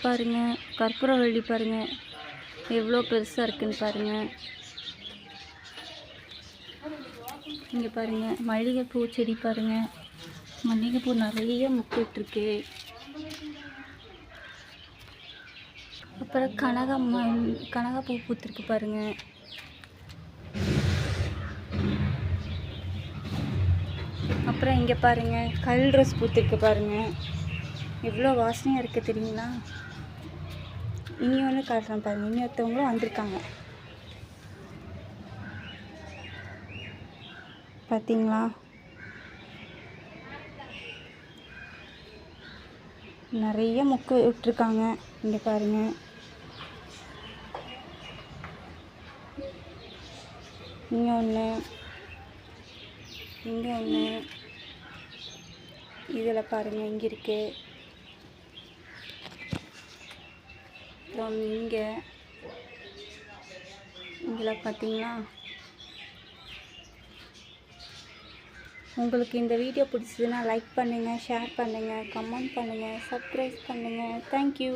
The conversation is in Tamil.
பாருங்கள், கற்பூரவள்ளி பாருங்கள் எவ்வளோ பெருசாக இருக்குன்னு பாருங்கள். இங்கே பாருங்கள் மல்லிகைப்பூ செடி பாருங்கள், மல்லிகைப்பூ நிறைய முக்கிட்டுருக்கு. அப்புறம் கனகாப்பூ பூத்துருக்கு பாருங்கள். அப்புறம் இங்கே பாருங்கள் கல் ரோஸ் பூத்துருக்கு பாருங்கள், எவ்வளோ வாசனையாக இருக்குது தெரியுங்களா. இனி ஒன்று காட்டுறேன் பாருங்கள், இனி ஒருத்தவங்களும் வந்திருக்காங்க பார்த்தீங்களா. நிறைய மொக்கு விட்டுருக்காங்க. இங்கே பாருங்கள், இங்கே ஒன்று, இங்கே ஒன்று, இதில் பாருங்கள் இங்கே இருக்குது. அப்புறம் இதில் பார்த்தீங்களா. உங்களுக்கு இந்த வீடியோ பிடிச்சதுன்னா லைக் பண்ணுங்கள், ஷேர் பண்ணுங்கள், கமெண்ட் பண்ணுங்கள், சப்ஸ்கிரைப் பண்ணுங்கள். தேங்க்யூ.